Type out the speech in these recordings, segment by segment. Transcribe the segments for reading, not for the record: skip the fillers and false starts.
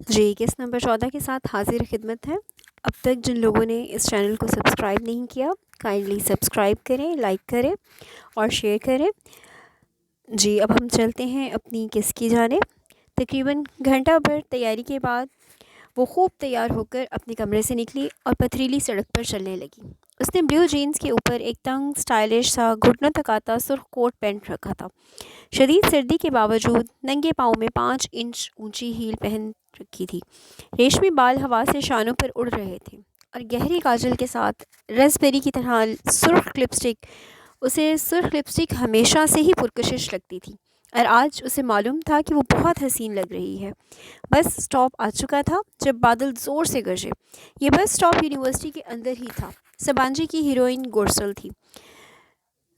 جی کس نمبر 14 کے ساتھ حاضر خدمت ہے۔ اب تک جن لوگوں نے اس چینل کو سبسکرائب نہیں کیا کائنڈلی سبسکرائب کریں، لائک کریں اور شیئر کریں۔ جی اب ہم چلتے ہیں اپنی کس کی جانب۔ تقریباً گھنٹہ بھر تیاری کے بعد وہ خوب تیار ہو کر اپنے کمرے سے نکلی اور پتھریلی سڑک پر چلنے لگی۔ اس نے بلیو جینز کے اوپر ایک تنگ سٹائلش سا گھٹنوں تک آتا سرخ کوٹ پہن رکھا تھا۔ شدید سردی کے باوجود ننگے پاؤں میں 5 انچ اونچی ہیل پہن رکھی تھی۔ ریشمی بال ہوا سے شانوں پر اڑ رہے تھے اور گہری کاجل کے ساتھ راسبیری کی طرح سرخ لپسٹک ہمیشہ سے ہی پرکشش لگتی تھی، اور آج اسے معلوم تھا کہ وہ بہت حسین لگ رہی ہے۔ بس سٹاپ آ چکا تھا جب بادل زور سے گرجے۔ یہ بس سٹاپ یونیورسٹی کے اندر ہی تھا۔ سبانجی کی ہیروئن گورسل تھی۔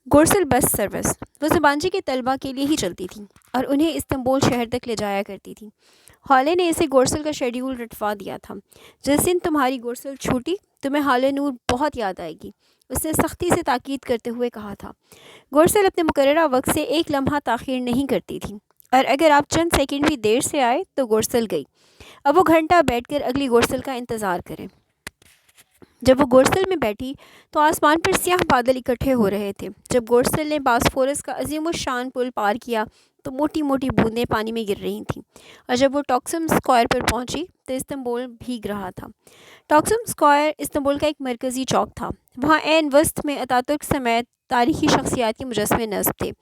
گورسل بس سروس وہ سبانجی کے طلبہ کے لیے ہی چلتی تھی اور انہیں استنبول شہر تک لے جایا کرتی تھی۔ ہالے نے اسے گورسل کا شیڈیول رٹوا دیا تھا۔ جس دن تمہاری گورسل چھوٹی تمہیں ہالے نور بہت یاد آئے گی، اس نے سختی سے تاکید کرتے ہوئے کہا تھا۔ گورسل اپنے مقررہ وقت سے ایک لمحہ تاخیر نہیں کرتی تھی، اور اگر آپ چند سیکنڈ بھی دیر سے آئے تو گورسل گئی۔ اب وہ گھنٹہ بیٹھ کر اگلی گورسل کا انتظار کریں۔ جب وہ گورسل میں بیٹھی تو آسمان پر سیاہ بادل اکٹھے ہو رہے تھے۔ جب گورسل نے باسفورس کا عظیم الشان پل پار کیا تو موٹی موٹی بوندیں پانی میں گر رہی تھیں، اور جب وہ ٹاکسم اسکوائر پر پہنچی تو استنبول بھیگ رہا تھا۔ ٹاکسم اسکوائر استنبول کا ایک مرکزی چوک تھا۔ وہاں عین وسط میں اتاترک سمیت تاریخی شخصیات کے مجسمے نصب تھے۔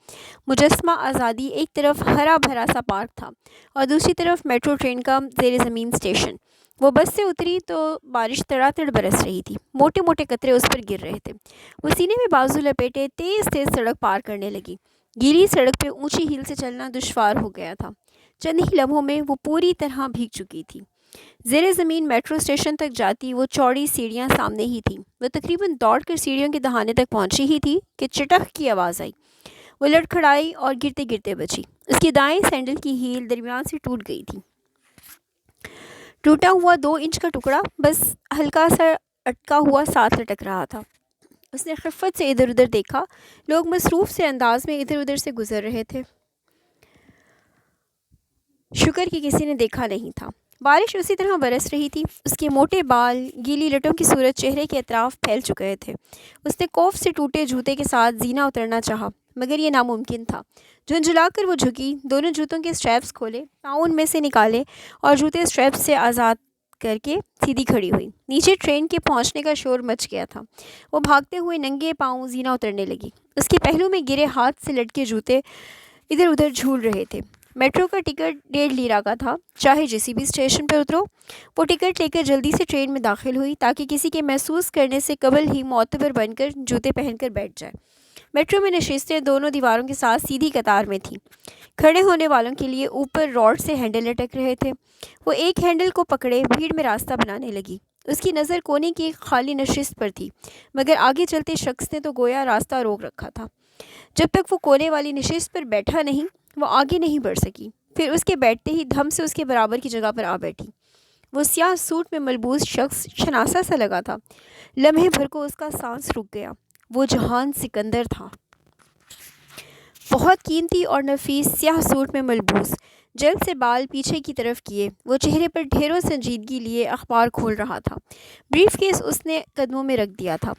مجسمہ آزادی ایک طرف ہرا بھرا سا پارک تھا اور دوسری طرف میٹرو ٹرین کا زیر زمین اسٹیشن۔ وہ بس سے اتری تو بارش تڑا تڑ برس رہی تھی، موٹے موٹے قطرے اس پر گر رہے تھے۔ وہ سینے میں بازو لپیٹے تیز تیز سڑک پار کرنے لگی۔ گیلی سڑک پہ اونچی ہیل سے چلنا دشوار ہو گیا تھا۔ چند ہی لمحوں میں وہ پوری طرح بھیگ چکی تھی۔ زیر زمین میٹرو اسٹیشن تک جاتی وہ چوڑی سیڑھیاں سامنے ہی تھیں۔ وہ تقریباً دوڑ کر سیڑھیوں کے دہانے تک پہنچی ہی تھی کہ چٹخ کی آواز آئی۔ وہ لڑکھڑائی اور گرتے گرتے بچی۔ اس کی دائیں سینڈل کی ہیل درمیان سے ٹوٹ گئی تھی۔ ٹوٹا ہوا 2 انچ کا ٹکڑا بس ہلکا سا اٹکا ہوا ساتھ لٹک رہا تھا۔ اس نے خفت سے ادھر ادھر دیکھا۔ لوگ مصروف سے انداز میں ادھر ادھر سے گزر رہے تھے۔ شکر کہ کسی نے دیکھا نہیں تھا۔ بارش اسی طرح برس رہی تھی۔ اس کے موٹے بال گیلی لٹوں کی صورت چہرے کے اطراف پھیل چکے تھے۔ اس نے کوف سے ٹوٹے جوتے کے ساتھ زینہ اترنا چاہا، مگر یہ ناممکن تھا۔ جھنجھلا کر وہ جھکی، دونوں جوتوں کے اسٹریپس کھولے، پاؤں ان میں سے نکالے اور جوتے اسٹریپس سے آزاد کر کے سیدھی کھڑی ہوئی۔ نیچے ٹرین کے پہنچنے کا شور مچ گیا تھا۔ وہ بھاگتے ہوئے ننگے پاؤں زینہ اترنے لگی۔ اس کے پہلو میں گرے ہاتھ سے لٹکے جوتے ادھر ادھر جھول رہے تھے۔ میٹرو کا ٹکٹ 1.5 لیرہ کا تھا، چاہے جسی بھی اسٹیشن پر اترو۔ وہ ٹکٹ لے کر جلدی سے ٹرین میں داخل ہوئی تاکہ کسی کے محسوس کرنے سے قبل ہی معتبر بن کر جوتے پہن کر بیٹھ جائے۔ میٹرو میں نشستیں دونوں دیواروں کے ساتھ سیدھی قطار میں تھیں۔ کھڑے ہونے والوں کے لیے اوپر راڈ سے ہینڈل لٹک رہے تھے۔ وہ ایک ہینڈل کو پکڑے بھیڑ میں راستہ بنانے لگی۔ اس کی نظر کونے کی ایک خالی نشست پر تھی، مگر آگے چلتے شخص نے تو گویا راستہ روک رکھا تھا۔ جب تک وہ کونے والی نشست پر بیٹھا نہیں، وہ آگے نہیں بڑھ سکی۔ پھر اس کے بیٹھتے ہی دھم سے اس کے برابر کی جگہ پر آ بیٹھی۔ وہ سیاہ سوٹ میں ملبوس شخص شناسا سا لگا تھا۔ لمحے بھر کو اس کا سانس رک گیا۔ وہ جہان سکندر تھا۔ بہت قیمتی اور نفیس سیاہ سوٹ میں ملبوس، جلد سے بال پیچھے کی طرف کیے، وہ چہرے پر ڈھیروں سنجیدگی لیے اخبار کھول رہا تھا۔ بریف کیس اس نے قدموں میں رکھ دیا تھا۔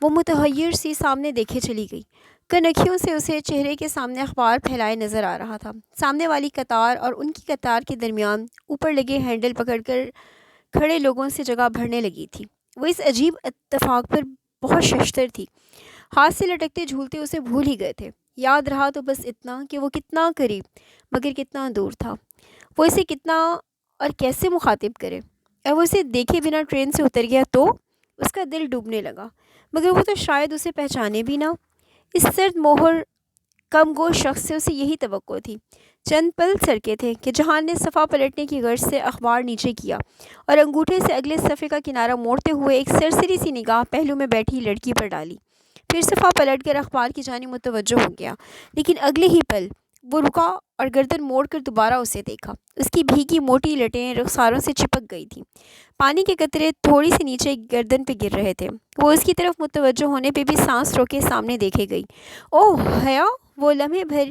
وہ متحیر سی سامنے دیکھے چلی گئی۔ کنکھیوں سے اسے چہرے کے سامنے اخبار پھیلائے نظر آ رہا تھا۔ سامنے والی قطار اور ان کی قطار کے درمیان اوپر لگے ہینڈل پکڑ کر کھڑے لوگوں سے جگہ بھرنے لگی تھی۔ وہ اس عجیب اتفاق پر بہت ششدر تھی۔ ہاتھ سے لٹکتے جھولتے اسے بھول ہی گئے تھے۔ یاد رہا تو بس اتنا کہ وہ کتنا قریب مگر کتنا دور تھا۔ وہ اسے کتنا اور کیسے مخاطب کرے۔ اور وہ اسے دیکھے بنا ٹرین سے اتر گیا تو اس کا دل ڈوبنے لگا، مگر وہ تو شاید اسے پہچانے بھی نہ۔ اس سرد مہر کم گوش شخص سے اسے یہی توقع تھی۔ چند پل سرکے تھے کہ جہان نے صفحہ پلٹنے کی غرض سے اخبار نیچے کیا اور انگوٹھے سے اگلے صفحے کا کنارہ موڑتے ہوئے ایک سرسری سی نگاہ پہلو میں بیٹھی لڑکی پر ڈالی۔ پھر صفحہ پلٹ کر اخبار کی جانب متوجہ ہو گیا، لیکن اگلے ہی پل وہ رکا اور گردن موڑ کر دوبارہ اسے دیکھا۔ اس کی بھیگی موٹی لٹیں رخساروں سے چپک گئی تھیں۔ پانی کے قطرے تھوڑی سی نیچے گردن پہ گر رہے تھے۔ وہ اس کی طرف متوجہ ہونے پہ بھی سانس روکے سامنے دیکھے گئی۔ اوہ حیا! وہ لمحے بھر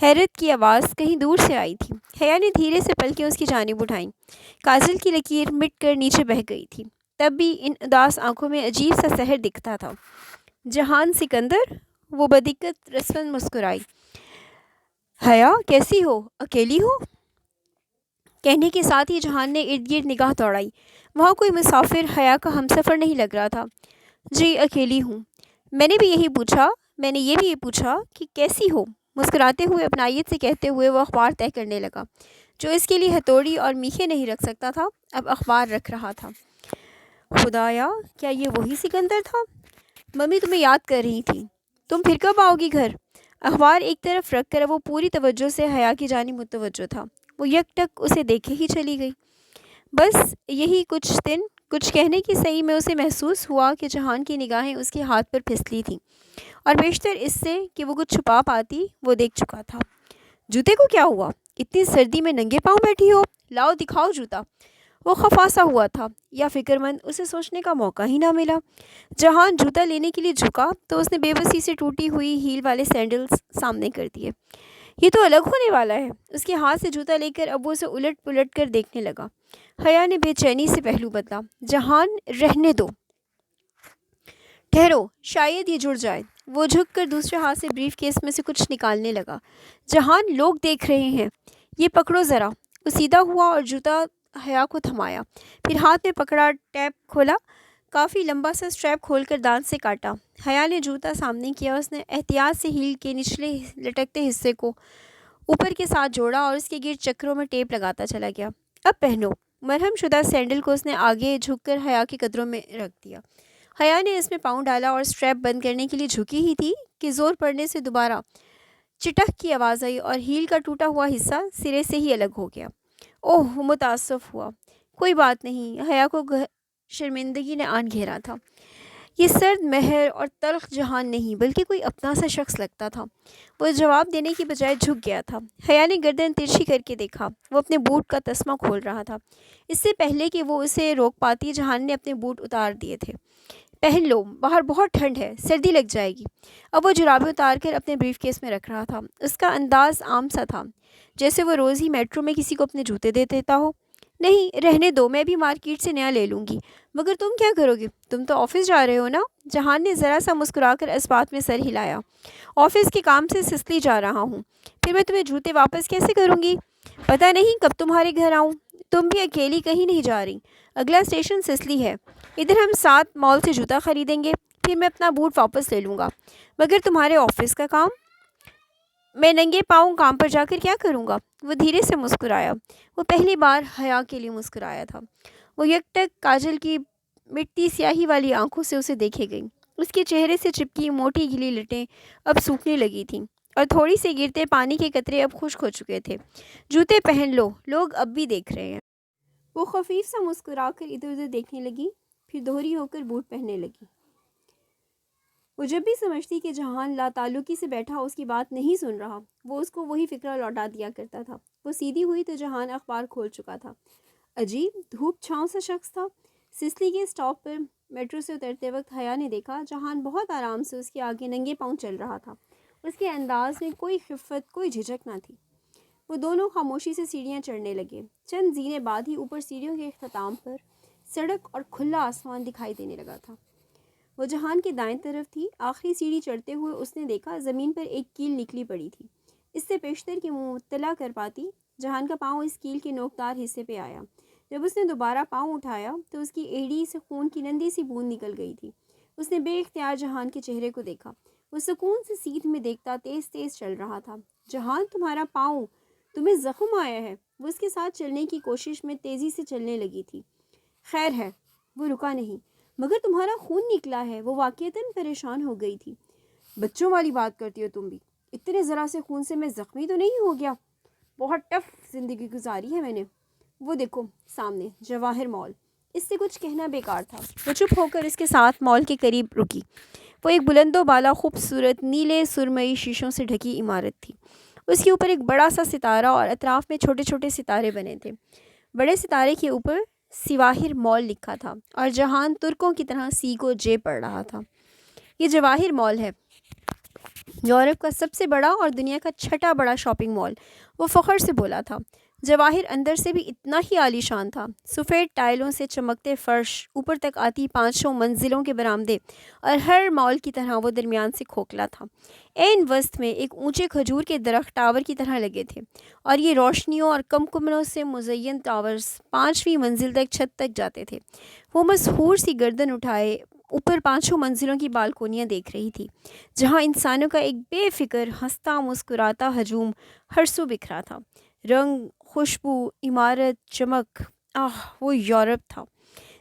حیرت کی آواز کہیں دور سے آئی تھی۔ حیا نے دھیرے سے پلکیں اس کی جانب اٹھائیں۔ کاجل کی لکیر مٹ کر نیچے بہہ گئی تھی۔ تب بھی ان اداس آنکھوں میں عجیب سا سحر دکھتا تھا۔ جہان سکندر، وہ بدقت رسمن مسکرائی۔ حیا کیسی ہو؟ اکیلی ہو؟ کہنے کے ساتھ ہی جہان نے ارد گرد نگاہ دوڑائی۔ وہاں کوئی مسافر حیا کا ہمسفر نہیں لگ رہا تھا۔ جی اکیلی ہوں۔ میں نے یہ بھی پوچھا کہ کیسی ہو؟ مسکراتے ہوئے اپنائیت سے کہتے ہوئے وہ اخبار طے کرنے لگا۔ جو اس کے لیے ہتھوڑی اور میخے نہیں رکھ سکتا تھا اب اخبار رکھ رہا تھا۔ خدایا، کیا یہ وہی سکندر تھا؟ ممی تمہیں یاد کر رہی تھی۔ تم پھر کب آؤ گی گھر؟ اخبار ایک طرف رکھ کر وہ پوری توجہ سے حیا کی جانب متوجہ تھا۔ وہ یک ٹک اسے دیکھے ہی چلی گئی۔ بس یہی کچھ دن، کچھ کہنے کی صحیح میں اسے محسوس ہوا کہ جہان کی نگاہیں اس کے ہاتھ پر پھسلی تھیں، اور بیشتر اس سے کہ وہ کچھ چھپا پاتی وہ دیکھ چکا تھا۔ جوتے کو کیا ہوا؟ اتنی سردی میں ننگے پاؤں بیٹھی ہو؟ لاؤ دکھاؤ جوتا۔ وہ خفاسا ہوا تھا یا فکر مند، اسے سوچنے کا موقع ہی نہ ملا۔ جہان جوتا لینے کے لیے جھکا تو اس نے بے بسی سے ٹوٹی ہوئی ہیل والے سینڈلز سامنے کر دیے۔ یہ تو الگ ہونے والا ہے۔ اس کے ہاتھ سے جوتا لے کر اب وہ اسے الٹ پلٹ کر دیکھنے لگا۔ حیا نے بے چینی سے پہلو بدلا۔ جہان، رہنے دو، ٹھہرو، شاید یہ جڑ جائے۔ وہ جھک کر دوسرے ہاتھ سے بریف کیس میں سے کچھ نکالنے لگا۔ جہان، لوگ دیکھ رہے ہیں، یہ پکڑو ذرا۔ وہ سیدھا ہوا اور جوتا حیا کو تھمایا، پھر ہاتھ میں پکڑا، ٹیپ کھولا، کافی لمبا سا اسٹریپ کھول کر دانت سے کاٹا۔ حیا نے جوتا سامنے کیا۔ اس نے احتیاط سے ہیل کے نچلے لٹکتے حصے کو اوپر کے ساتھ جوڑا اور اس کے گرد چکروں میں ٹیپ لگاتا چلا گیا۔ اب پہنو۔ مرہم شدہ سینڈل کو اس نے آگے جھک کر حیا کے قدموں میں رکھ دیا۔ حیا نے اس میں پاؤں ڈالا اور اسٹریپ بند کرنے کے لیے جھکی ہی تھی کہ زور پڑنے سے دوبارہ چٹک کی آواز آئی اور ہیل کا ٹوٹا ہوا حصہ سرے سے ہی الگ ہو گیا۔ اوہ، وہ متاسف ہوا۔ کوئی بات نہیں۔ حیا کو شرمندگی نے آن گھیرا تھا۔ یہ سرد مہر اور تلخ جہان نہیں بلکہ کوئی اپنا سا شخص لگتا تھا۔ وہ جواب دینے کی بجائے جھک گیا تھا۔ حیا نے گردن ترچھی کر کے دیکھا۔ وہ اپنے بوٹ کا تسمہ کھول رہا تھا۔ اس سے پہلے کہ وہ اسے روک پاتی جہان نے اپنے بوٹ اتار دیے تھے۔ پہن لو، باہر بہت ٹھنڈ ہے، سردی لگ جائے گی۔ اب وہ جرابیں اتار کر اپنے بریف کیس میں رکھ رہا تھا۔ اس کا انداز عام سا تھا، جیسے وہ روز ہی میٹرو میں کسی کو اپنے جوتے دے دیتا ہو۔ نہیں، رہنے دو، میں بھی مارکیٹ سے نیا لے لوں گی۔ مگر تم کیا کرو گے؟ تم تو آفس جا رہے ہو نا؟ جہان نے ذرا سا مسکرا کر اس بات میں سر ہلایا۔ آفس کے کام سے سسلی جا رہا ہوں۔ پھر میں تمہیں جوتے واپس کیسے کروں گی؟ پتہ نہیں کب تمہارے گھر آؤں۔ تم بھی اکیلی کہیں نہیں جا رہی۔ اگلا اسٹیشن سسلی ہے۔ ادھر ہم ساتھ مال سے جوتا خریدیں گے، پھر میں اپنا بوٹ واپس لے لوں گا۔ مگر تمہارے آفس کا کام؟ میں ننگے پاؤں کام پر جا کر کیا کروں گا؟ وہ دھیرے سے مسکرایا۔ وہ پہلی بار حیا کے لیے مسکرایا تھا۔ وہ یک ٹک کاجل کی مٹی سیاہی والی آنکھوں سے اسے دیکھے گئی۔ اس کے چہرے سے چپکی موٹی گیلی لٹیں اب سوکھنے لگی تھیں اور تھوڑی سے گرتے پانی کے قطرے اب خشک ہو چکے تھے۔ جوتے پہن لو، لوگ اب بھی دیکھ رہے ہیں۔ وہ خفیف سا مسکرا کر ادھر ادھر دیکھنے لگی، پھر دوہری ہو کر بوٹ پہننے لگی۔ وہ جب بھی سمجھتی کہ جہان لا تعلقی سے بیٹھا اس کی بات نہیں سن رہا، وہ اس کو وہی فکرہ لوٹا دیا کرتا تھا۔ وہ سیدھی ہوئی تو جہان اخبار کھول چکا تھا۔ عجیب دھوپ چھاؤں سا شخص تھا۔ سسلی کے اسٹاپ پر میٹرو سے اترتے وقت حیا نے دیکھا جہان بہت آرام سے اس کے آگے ننگے پاؤں چل رہا تھا۔ اس کے انداز میں کوئی خفت، کوئی جھجک نہ تھی۔ وہ دونوں خاموشی سے سیڑھیاں چڑھنے لگے۔ چند زینے بعد ہی اوپر سیڑھیوں کے اختتام پر سڑک اور کھلا آسمان دکھائی دینے لگا تھا۔ وہ جہان کی دائیں طرف تھی۔ آخری سیڑھی چڑھتے ہوئے اس نے دیکھا زمین پر ایک کیل نکلی پڑی تھی۔ اس سے پیشتر کہ وہ مطلع کر پاتی، جہان کا پاؤں اس کیل کے نوکدار حصے پہ آیا۔ جب اس نے دوبارہ پاؤں اٹھایا تو اس کی ایڑی سے خون کی نندی سی بوند نکل گئی تھی۔ اس نے بے اختیار جہان کے چہرے کو دیکھا۔ وہ سکون سے سیٹ میں دیکھتا تیز تیز چل رہا تھا۔ جہان، تمہارا پاؤں، تمہیں زخم آیا ہے؟ وہ اس کے ساتھ چلنے کی کوشش میں تیزی سے چلنے لگی تھی۔ خیر ہے؟ وہ رکا نہیں۔ مگر تمہارا خون نکلا ہے۔ وہ واقعتاً پریشان ہو گئی تھی۔ بچوں والی بات کرتی ہو تم بھی۔ اتنے ذرا سے خون سے میں زخمی تو نہیں ہو گیا؟ بہت ٹف زندگی گزاری ہے میں نے۔ وہ دیکھو سامنے جواہر مال۔ اس سے کچھ کہنا بیکار تھا۔ وہ چپ ہو کر اس کے ساتھ مال کے قریب رکی۔ وہ ایک بلند و بالا خوبصورت نیلے سرمئی شیشوں سے ڈھکی عمارت تھی۔ اس کے اوپر ایک بڑا سا ستارہ اور اطراف میں چھوٹے چھوٹے ستارے بنے تھے۔ بڑے ستارے کے اوپر سواہر مال لکھا تھا اور جہان ترکوں کی طرح سی کو جے پڑھ رہا تھا۔ یہ جواہر مال ہے۔ یورپ کا سب سے بڑا اور دنیا کا چھٹا بڑا شاپنگ مال، وہ فخر سے بولا تھا۔ جواہر اندر سے بھی اتنا ہی عالی شان تھا، سفید ٹائلوں سے چمکتے فرش، اوپر تک آتی 500 منزلوں کے برآمدے، اور ہر مال کی طرح وہ درمیان سے کھوکھلا تھا۔ عین وسط میں ایک اونچے کھجور کے درخت ٹاور کی طرح لگے تھے، اور یہ روشنیوں اور کمکملوں سے مزین ٹاورز 5ویں منزل تک چھت تک جاتے تھے۔ وہ مسحور سی گردن اٹھائے اوپر 5 منزلوں کی بالکونیاں دیکھ رہی تھی، جہاں انسانوں کا ایک بے فکر ہنستا مسکراتا ہجوم ہر سو بکھرا تھا۔ رنگ، خوشبو، عمارت، چمک، وہ یورپ تھا۔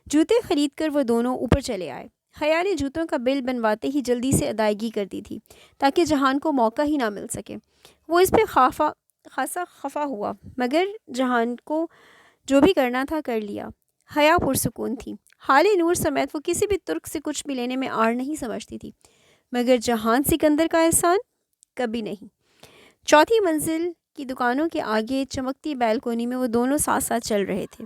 جوتے خرید کر وہ دونوں اوپر چلے آئے۔ حیا نے جوتوں کا بل بنواتے ہی جلدی سے ادائیگی کر دی تھی تاکہ جہان کو موقع ہی نہ مل سکے۔ وہ اس پہ خاصا خفا ہوا، مگر جہان کو جو بھی کرنا تھا کر لیا۔ حیا پرسکون تھی۔ حال نور سمیت وہ کسی بھی ترک سے کچھ بھی لینے میں آڑ نہیں سمجھتی تھی، مگر جہان سکندر کا احسان کبھی نہیں۔ 4 منزل کی دکانوں کے آگے چمکتی بیلکونی میں وہ دونوں ساتھ ساتھ چل رہے تھے۔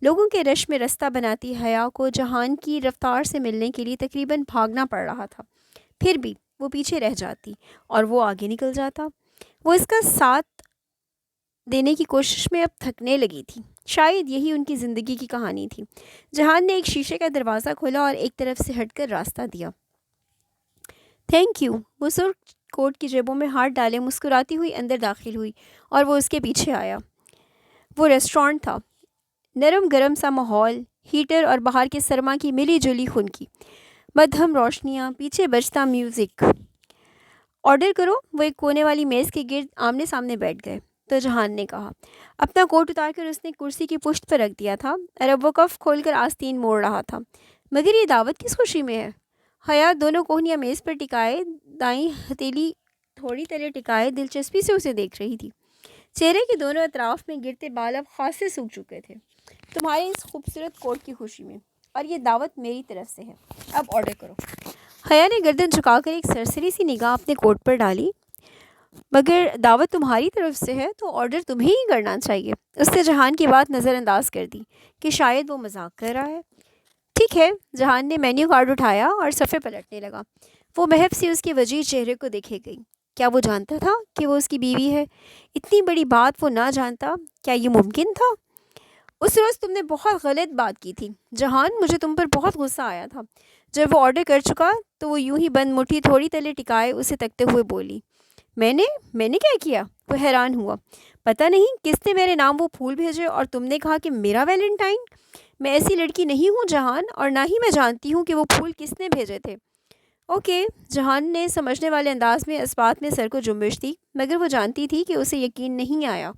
لوگوں کے رش میں رستہ بناتی حیا کو جہان کی رفتار سے ملنے کے لیے تقریباً بھاگنا پڑ رہا تھا، پھر بھی وہ پیچھے رہ جاتی اور وہ آگے نکل جاتا۔ وہ اس کا ساتھ دینے کی کوشش میں اب تھکنے لگی تھی۔ شاید یہی ان کی زندگی کی کہانی تھی۔ جہان نے ایک شیشے کا دروازہ کھولا اور ایک طرف سے ہٹ کر راستہ دیا۔ Thank you. وہ سرخ کوٹ کی جیبوں میں ہاتھ ڈالے مسکراتی ہوئی اندر داخل ہوئی اور وہ اس کے پیچھے آیا۔ وہ ریسٹورانٹ تھا، نرم گرم سا ماحول، ہیٹر اور باہر کے سرما کی ملی جلی خنکی مدھم روشنیاں، پیچھے بجتا میوزک۔ آرڈر کرو۔ وہ ایک کونے والی میز کے گرد آمنے سامنے بیٹھ گئے تو جہان نے کہا۔ اپنا کوٹ اتار کر اس نے کرسی کی پشت پر رکھ دیا تھا اور اب وہ کف کھول کر آستین موڑ رہا تھا۔ مگر یہ دعوت کس خوشی میں ہے؟ حیا دونوں کوہنیاں میز پر ٹکائے، دائیں ہتھیلی تھوڑی تلے ٹکائے دلچسپی سے اسے دیکھ رہی تھی۔ چہرے کے دونوں اطراف میں گرتے بال اب خاصے سوکھ چکے تھے۔ تمہارے اس خوبصورت کوٹ کی خوشی میں، اور یہ دعوت میری طرف سے ہے، اب آرڈر کرو۔ حیا نے گردن جھکا کر ایک سرسری سی نگاہ اپنے کوٹ پر ڈالی۔ مگر دعوت تمہاری طرف سے ہے تو آرڈر تمہیں ہی کرنا چاہیے۔ اس نے جہان کی بات نظر انداز کر دی کہ شاید وہ مذاق کر رہا ہے۔ ٹھیک ہے۔ جہان نے مینیو کارڈ اٹھایا اور صفحے پلٹنے لگا۔ وہ محب سی اس کے وجیح چہرے کو دیکھے گئی۔ کیا وہ جانتا تھا کہ وہ اس کی بیوی ہے؟ اتنی بڑی بات وہ نہ جانتا؟ کیا یہ ممکن تھا؟ اس روز تم نے بہت غلط بات کی تھی جہان، مجھے تم پر بہت غصہ آیا تھا۔ جب وہ آرڈر کر چکا تو وہ یوں ہی بند مٹھی تھوڑی تلے ٹکائے اسے تکتے ہوئے بولی، میں نے کیا کیا؟ وہ حیران ہوا۔ پتہ نہیں کس نے میرے نام وہ پھول بھیجے اور تم نے کہا کہ میرا ویلنٹائن؟ میں ایسی لڑکی نہیں ہوں جہان، اور نہ ہی میں جانتی ہوں کہ وہ پھول کس نے بھیجے تھے۔ اوکے۔ جہان نے سمجھنے والے انداز میں اس بات میں سر کو جنبش دی، مگر وہ جانتی تھی کہ اسے یقین نہیں آیا۔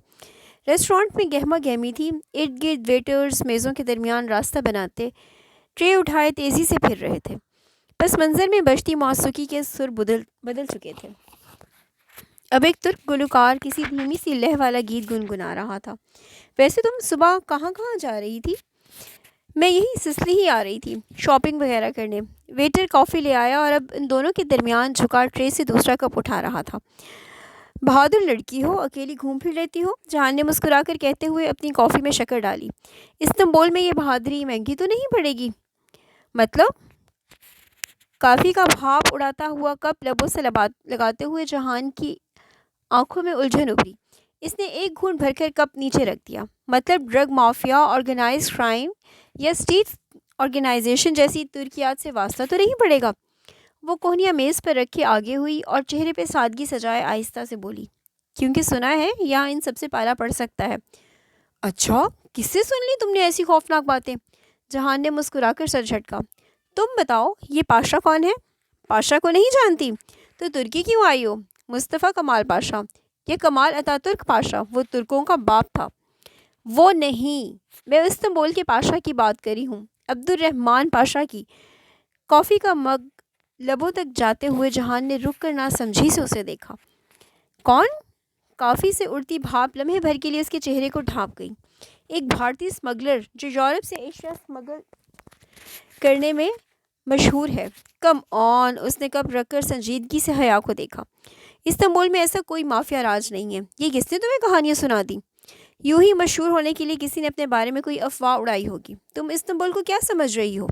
ریسٹورانٹ میں گہما گہمی تھی، ارد گرد ویٹرز میزوں کے درمیان راستہ بناتے ٹرے اٹھائے تیزی سے پھر رہے تھے۔ پس منظر میں بجتی موسیقی کے سر بدل چکے تھے۔ اب ایک ترک گلوکار کسی دھیمی سی لہ والا گیت گنگنا رہا تھا۔ ویسے تم صبح کہاں جا رہی تھی؟ میں یہی سسلی ہی آ رہی تھی، شاپنگ وغیرہ کرنے۔ ویٹر کافی لے آیا اور اب ان دونوں کے درمیان جھکا ٹرے سے دوسرا کپ اٹھا رہا تھا۔ بہادر لڑکی ہو، اکیلی گھوم پھر لیتی ہو، جہان نے مسکرا کر کہتے ہوئے اپنی کافی میں شکر ڈالی۔ استنبول میں یہ بہادری مہنگی تو نہیں پڑے گی؟ مطلب؟ کافی کا بھاپ اڑاتا ہوا کپ لبوں سے لگاتے ہوئے جہان کی آنکھوں میں الجھن ابھری۔ اس نے ایک گھونٹ بھر کر کپ نیچے رکھ دیا۔ مطلب ڈرگ مافیا، آرگنائزڈ کرائم یا اسٹریٹ آرگنائزیشن جیسی ترکیات سے واسطہ تو نہیں پڑے گا؟ وہ کوہنیاں میز پر رکھے آگے ہوئی اور چہرے پہ سادگی سجائے آہستہ سے بولی، کیونکہ سنا ہے یہاں ان سب سے پالا پڑ سکتا ہے۔ اچھا، کس سے سن لی تم نے ایسی خوفناک باتیں؟ جہان نے مسکرا کر سر جھٹکا۔ تم بتاؤ، یہ پاشا کون ہے؟ پاشا کو نہیں جانتی؟ تو ترکی کیوں آئی ہو؟ مصطفیٰ کمال پاشا، یہ کمال اتا ترک پاشا، وہ ترکوں کا باپ تھا۔ وہ نہیں، میں استنبول کے پاشا کی بات کری ہوں، عبد الرحمن پاشا کی۔ کافی کا مگ لبوں تک جاتے ہوئے جہان نے رک کر نہ سمجھی سے اسے دیکھا۔ کون؟ کافی سے اڑتی بھاپ لمحے بھر کے لیے اس کے چہرے کو ڈھانپ گئی۔ ایک بھارتی اسمگلر جو یورپ سے ایشیا اسمگل کرنے میں مشہور ہے۔ کم آن، اس نے کپ رکھ کر سنجیدگی سے حیا کو دیکھا۔ استنبول میں ایسا کوئی مافیا راج نہیں ہے۔ یہ کس نے تمہیں کہانیاں سنا دی؟ یوں ہی مشہور ہونے کے لیے کسی نے اپنے بارے میں کوئی افواہ اڑائی ہوگی۔ تم استنبول کو کیا سمجھ رہی ہو؟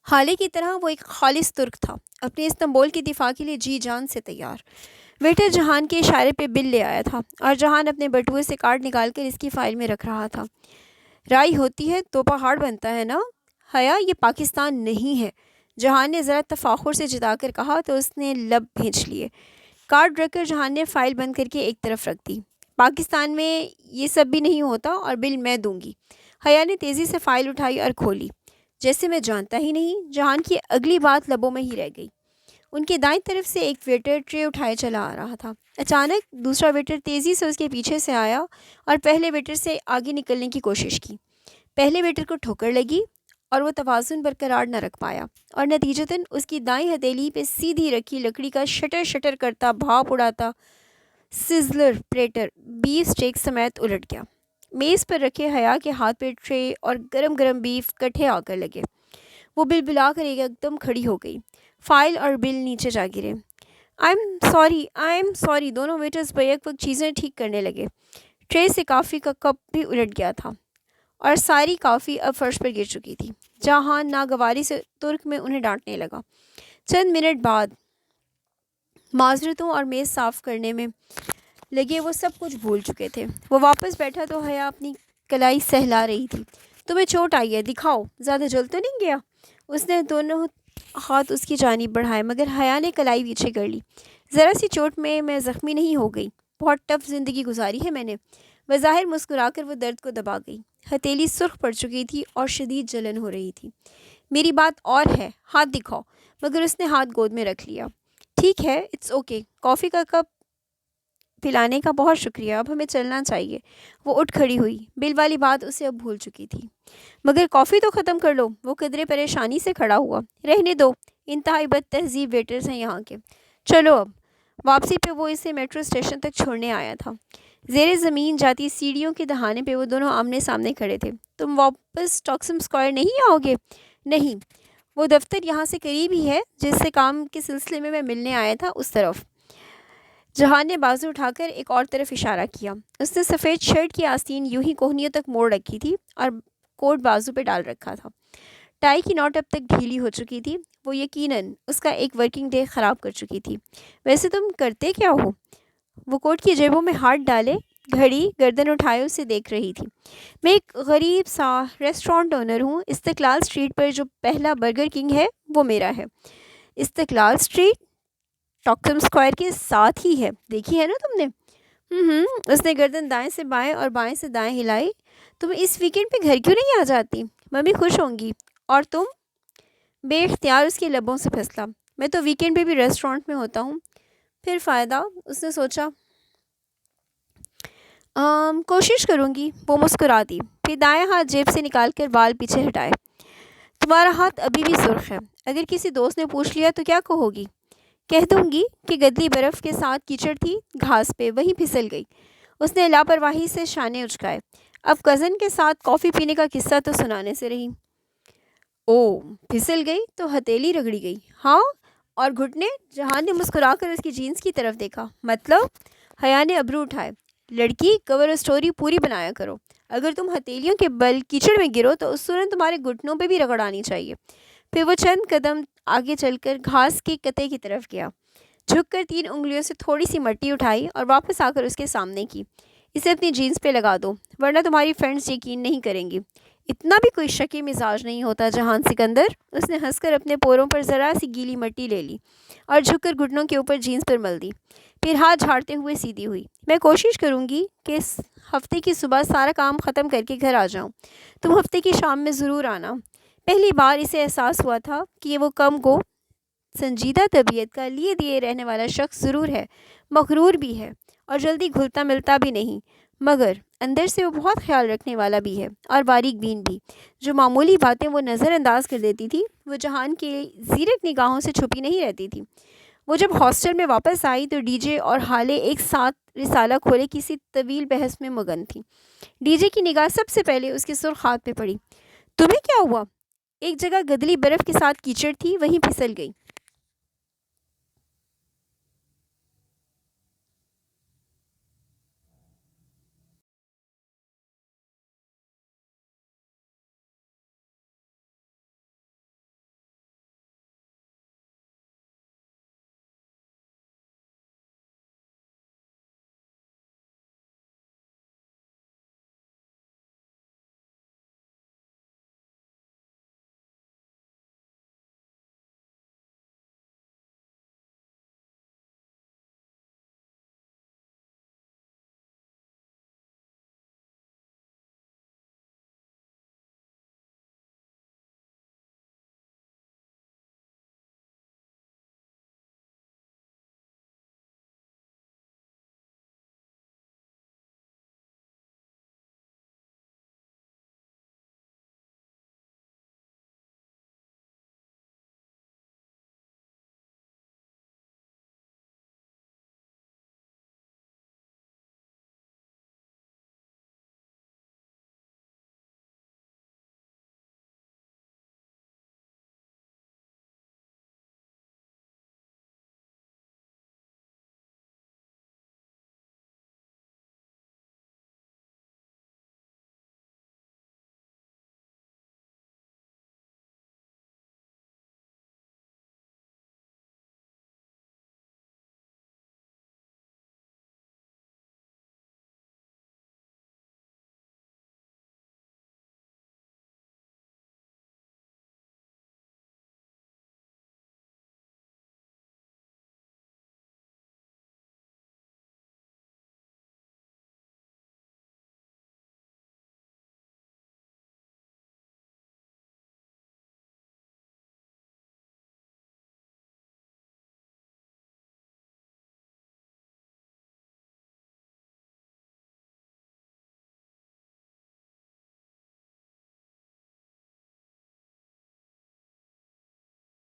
حالے کی طرح وہ ایک خالص ترک تھا، اپنے استنبول کے دفاع کے لیے جی جان سے تیار۔ ویٹر جہان کے اشارے پہ بل لے آیا تھا اور جہان اپنے بٹوے سے کارڈ نکال کر اس کی فائل میں رکھ رہا تھا۔ رائی ہوتی ہے تو پہاڑ بنتا ہے نا حیا، یہ پاکستان نہیں ہے، جہان نے ذرا تفاخر سے جتا کر کہا تو اس نے لب بھینچ لیے۔ کارڈ رکھ کر جہان نے فائل بند کر کے ایک طرف رکھ دی۔ پاکستان میں یہ سب بھی نہیں ہوتا اور بل میں دوں گی۔ حیا نے تیزی سے فائل اٹھائی اور کھولی۔ جیسے میں جانتا ہی نہیں، جہان کی اگلی بات لبوں میں ہی رہ گئی۔ ان کے دائیں طرف سے ایک ویٹر ٹرے اٹھائے چلا آ رہا تھا۔ اچانک دوسرا ویٹر تیزی سے اس کے پیچھے سے آیا اور پہلے ویٹر سے آگے نکلنے کی کوشش کی۔ پہلے ویٹر کو ٹھوکر لگی اور وہ توازن برقرار نہ رکھ پایا اور نتیجتاً اس کی دائیں ہتھیلی پہ سیدھی رکھی لکڑی کا شٹر شٹر کرتا بھاپ اڑاتا سزلر پلیٹر بیف سٹیک سمیت الٹ گیا۔ میز پر رکھے حیا کے ہاتھ پہ ٹرے اور گرم گرم بیف کٹھے آ کر لگے۔ وہ بل بلا کر ایک دم کھڑی ہو گئی۔ فائل اور بل نیچے جا گرے۔ آئی ایم سوری دونوں ویٹرز بیک وقت چیزیں ٹھیک کرنے لگے۔ ٹرے سے کافی کا کپ بھی الٹ گیا تھا اور ساری کافی اب فرش پر گر چکی تھی۔ جہان ناگواری سے ترک میں انہیں ڈانٹنے لگا۔ چند منٹ بعد معذرتوں اور میز صاف کرنے میں لگے وہ سب کچھ بھول چکے تھے۔ وہ واپس بیٹھا تو حیا اپنی کلائی سہلا رہی تھی۔ تمہیں چوٹ آئی ہے، دکھاؤ، زیادہ جل تو نہیں گیا؟ اس نے دونوں ہاتھ اس کی جانب بڑھائے مگر حیا نے کلائی پیچھے کر لی۔ ذرا سی چوٹ میں زخمی نہیں ہو گئی، بہت ٹف زندگی گزاری ہے میں نے۔ بظاہر مسکرا کر وہ درد کو دبا گئی۔ ہتھیلی سرخ پڑ چکی تھی اور شدید جلن ہو رہی تھی۔ میری بات اور ہے، ہاتھ دکھاؤ۔ مگر اس نے ہاتھ گود میں رکھ لیا۔ ٹھیک ہے، اٹس اوکے، کافی کا کپ پلانے کا بہت شکریہ، اب ہمیں چلنا چاہیے۔ وہ اٹھ کھڑی ہوئی۔ بل والی بات اسے اب بھول چکی تھی۔ مگر کافی تو ختم کر لو۔ وہ قدرے پریشانی سے کھڑا ہوا۔ رہنے دو، انتہائی بد تہذیب ویٹرز ہیں یہاں کے۔ چلو اب۔ واپسی پہ وہ اسے میٹرو اسٹیشن تک چھوڑنے آیا تھا۔ زیر زمین جاتی سیڑھیوں کے دہانے پہ وہ دونوں آمنے سامنے کھڑے تھے۔ تم واپس ٹاکسم اسکوائر نہیں آؤ گے؟ نہیں، وہ دفتر یہاں سے قریب ہی ہے، جس سے کام کے سلسلے میں ملنے آیا تھا، اس طرف۔ جہان نے بازو اٹھا کر ایک اور طرف اشارہ کیا۔ اس نے سفید شرٹ کی آستین یوں ہی کوہنیوں تک موڑ رکھی تھی اور کوٹ بازو پہ ڈال رکھا تھا۔ ٹائی کی نوٹ اب تک ڈھیلی ہو چکی تھی، وہ یقیناً اس کا ایک ورکنگ ڈے خراب کر چکی تھی۔ ویسے تم کرتے کیا ہو؟ وہ کوٹ کی جیبوں میں ہاتھ ڈالے گھڑی گردن اٹھائے اسے دیکھ رہی تھی۔ میں ایک غریب سا ریسٹورانٹ اونر ہوں۔ استقلال اسٹریٹ پر جو پہلا برگر کنگ ہے وہ میرا ہے۔ استقلال اسٹریٹ ٹاکسم اسکوائر کے ساتھ ہی ہے، دیکھی ہے نا تم نے؟ اس نے گردن دائیں سے بائیں اور بائیں سے دائیں ہلائی۔ تم اس ویکینڈ پہ گھر کیوں نہیں آ جاتی؟ ممی خوش ہوں گی۔ اور تم؟ بے اختیار اس کے لبوں سے پھسلا۔ میں تو ویکینڈ پہ بھی ریسٹورانٹ میں ہوتا ہوں، پھر فائدہ؟ اس نے سوچا۔ کوشش کروں گی، وہ مسکرا دی، پھر دائیں ہاتھ جیب سے نکال کر بال پیچھے ہٹائے۔ تمہارا ہاتھ ابھی بھی سرخ ہے، اگر کسی دوست نے پوچھ لیا تو کیا کہو گی؟ کہہ دوں گی کہ گدلی برف کے ساتھ کیچڑ تھی گھاس پہ، وہیں پھسل گئی۔ اس نے لاپرواہی سے شانے اچکائے۔ اب کزن کے ساتھ کافی پینے کا قصہ تو سنانے سے رہی۔ او، پھسل گئی تو ہتھیلی رگڑی گئی؟ ہاں، اور گھٹنے؟ جہان نے مسکرا کر اس کی جینس کی طرف دیکھا۔ مطلب؟ حیا نے ابرو اٹھائے۔ لڑکی، کور سٹوری پوری بنایا کرو۔ اگر تم ہتھیلیوں کے بل کیچڑ میں گرو تو اس صورت تمہارے گھٹنوں پہ بھی رگڑ آنی چاہیے۔ پھر وہ چند قدم آگے چل کر گھاس کے کتے کی طرف گیا، جھک کر 3 انگلیوں سے تھوڑی سی مٹی اٹھائی اور واپس آ کر اس کے سامنے کی۔ اسے اپنی جینس پہ لگا دو، ورنہ تمہاری فرینڈز یقین نہیں کریں گی۔ اتنا بھی کوئی شکی مزاج نہیں ہوتا جہان سکندر۔ اس نے ہنس کر اپنے پوروں پر ذرا سی گیلی مٹی لے لی اور جھک کر گھٹنوں کے اوپر جینس پر مل دی، پھر ہاتھ جھاڑتے ہوئے سیدھی ہوئی۔ میں کوشش کروں گی کہ اس ہفتے کی صبح سارا کام ختم کر کے گھر آ جاؤں۔ تم ہفتے کی شام میں ضرور آنا۔ پہلی بار اسے احساس ہوا تھا کہ یہ وہ کم گو سنجیدہ طبیعت کا لیے دیے رہنے والا شخص ضرور ہے، مغرور بھی ہے اور جلدی گھلتا ملتا بھی نہیں، مگر اندر سے وہ بہت خیال رکھنے والا بھی ہے اور باریک بین بھی۔ جو معمولی باتیں وہ نظر انداز کر دیتی تھی وہ جہان کے زیرک نگاہوں سے چھپی نہیں رہتی تھی۔ وہ جب ہاسٹل میں واپس آئی تو ڈی جے اور حالے ایک ساتھ رسالہ کھولے کسی طویل بحث میں مگن تھی۔ ڈی جے کی نگاہ سب سے پہلے اس کے سرخ ہاتھ پہ پڑی۔ تمہیں کیا ہوا؟ ایک جگہ گدلی برف کے ساتھ کیچڑ تھی، وہیں پھسل گئی۔